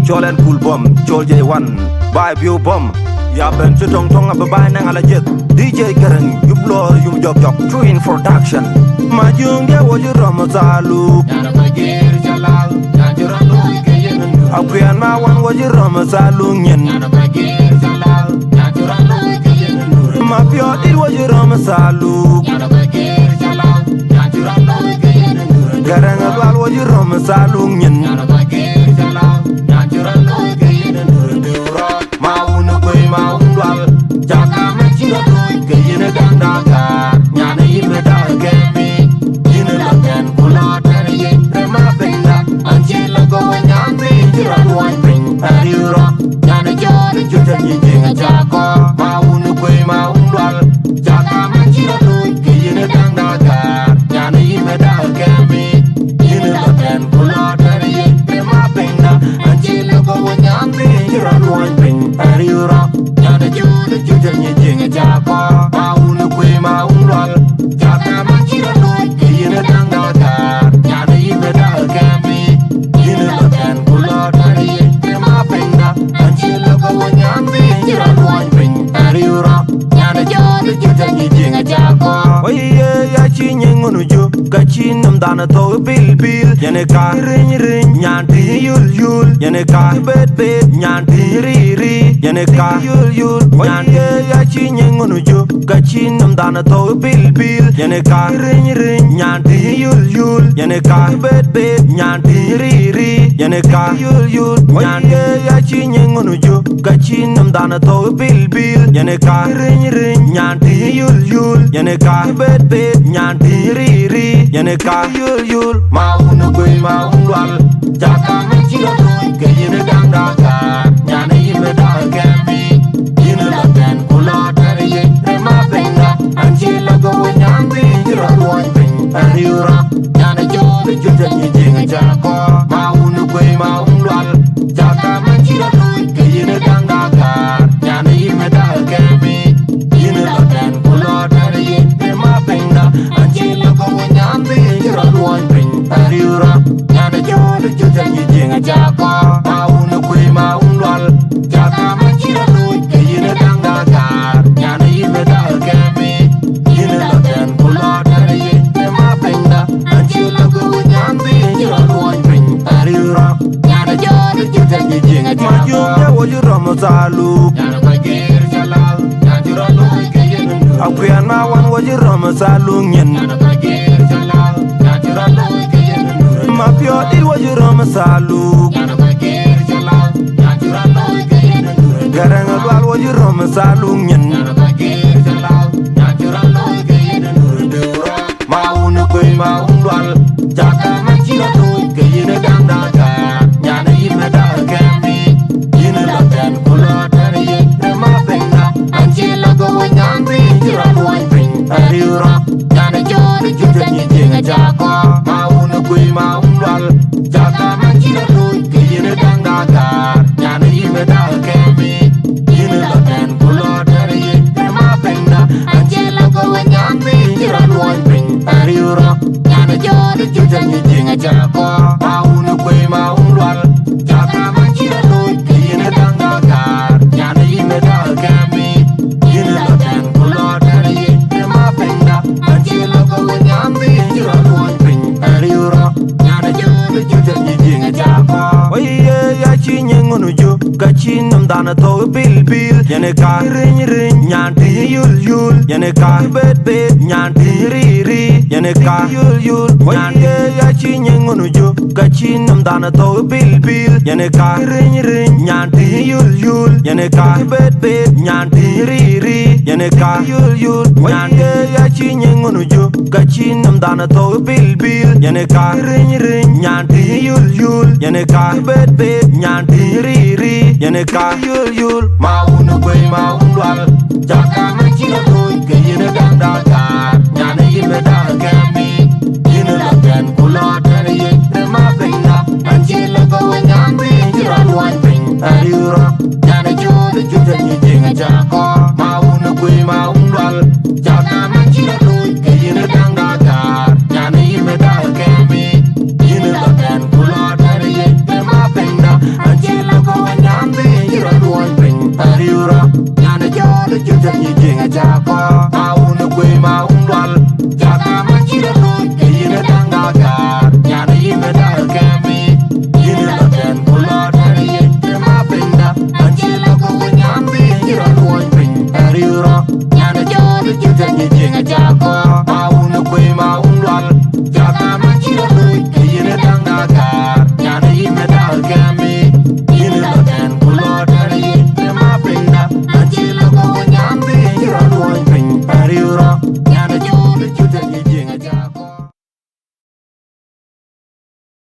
Cholen cool bomb, chol J1, vibe you bomb. Ya ben chutong tong abay nang alajit. DJ Karen, you blow, you jog jog. True in production. Majunge woji ramazalu. Yana bagir jalal, najuranu ikayen. Akuyan mawan woji ramazalu nyen. Yana bagir jalal, najuranu ikayen. Mapio it woji ramazalu. Yana bagir jalal, najuranu ikayen. Garang alwal woji ramazalu nyen. Yana bagir jalal, najuranu ikayen. Dura maunu kwe maundwal. Jaka machino doi kayen gandaka. Nyana yime da kemi. Yine laken kula tariye. Rema benga. Anjila gowe nyanti. Jiran wine bring. Ariura. Nyana jori juta nyinga jako. Maunu kwe maundwal. Jaka machino doi kayen gandaka. Nyana yime da kemi. Yine laken kula tariye. Rema benga. Anjila gowe nyanti. Jiran wine bring. Ariura. Nyana jori juta nyinga jako. Maunu kwe maundwal. Jaka machino doi kayen gandaka. Nyana yime da kemi. Yine laken kula tariye. Rema benga. Anjila gowe nyanti. Jiran wine bring. Ariura. Nyana jori juta nyinga jako. Oye ya chi nyengonu jo. Kachi nam dana to bil bil. Yene ka ring ring. Nyanti yul yul. Yene ka bet bet. Nyanti ri ri. Yene ka yul yul. Oye ya chi nyengonu jo. Kachi nam dana to bil bil. Yene ka ring ring. Nyanti yul yul. Yene ka bet bet. Nyanti ri ri. Yene ka yul yul. Oye ya chi nyengonu jo. Kachi nam dana to bil bil. Yene ka ring ring. Nyanti yul yul. Yene ka bet bet. Nyanti ri ri. Yene ka yul yul. Maunu kwe maundwal. Jaka machino doi kayene gandaka. Nyana yime da kemi. Yine laken kula tariye. Rema benga. Anjila gowe nyanti. Jiran wine bring. Ariura. Nyana jori juta nyinga jako. Maunu kwe maundwal. Jaka machino doi kayene gandaka. Nyana yime da kemi. Yine laken kula tariye. Rema benga. Anjila gowe nyanti. Jiran wine bring. Ariura. Nyana jori juta nyinga jako. Maunu kwe maundwal. Jaka machino doi kayene gandaka. Nyana yime da kemi. Yine laken kula tariye. Rema benga. Anjila gowe nyanti. Jiran wine bring. Ariura. Nyana jori juta nyinga jako. Majunge woji ramazalu. Yana bagir jalal, najuranu ikayen. Akuyan mawan woji ramazalu nyen. Yana bagir jalal, najuranu ikayen. Mapio it woji ramazalu. Yana bagir jalal, najuranu ikayen. Garang alwal woji ramazalu nyen. Yana bagir jalal, najuranu ikayen. Dura maunu kwe maundwal. Jaka machino doi kayene gandaka. Nyana yime da kemi. Yine laken kula tariye. Rema benga. Anjila gowe nyanti. Jiran wine bring. Ariura. Nyana jori juta nyinga jako. Maunu kwe maundwal. Jaka machino doi kayene gandaka. Nyana yime da kemi. Yine laken kula tariye. Rema benga. Anjila gowe nyanti. Jiran wine bring. Ariura. Nyana jori juta nyinga jako. Maunu kwe maundwal. Jaka machino doi kayene gandaka. Nyana yime da kemi. Yine laken kula tariye. Rema benga. Anjila gowe nyanti. Jiran wine bring. Ariura. Nyana jori juta nyinga jako. Oye ya chi nyengonu jo. Kachi nam dana to bil bil. Yene ka ring ring. Nyanti yul yul. Yene ka bet bet. Nyanti ri ri. Yene ka yul yul. Oye ya chi nyengonu jo. Kachi nam dana to bil bil. Yene ka ring ring. Nyanti yul yul. Yene ka bet bet. Nyanti ri ri. Yene ka yul yul. Oye ya chi nyengonu jo. Kachi nam dana to bil bil. Yene ka ring ring. Nyanti yul yul. Yene ka bet bet. Nyanti ri ri. Yene ka yul yul. Maunu kwe maundwal. Jaka machino doi kayene gandaka. Nyana yime da kemi. Yine laken kula tariye. Rema benga. Anjila gowe nyanti. Jiran wine bring. Ariura. Nyana jori juta nyinga jako. Maunu kwe maundwal. Jaka machino doi kayene gandaka. Nyana yime da kemi. Yine laken kula tariye. Rema thật như chuyện ở cha con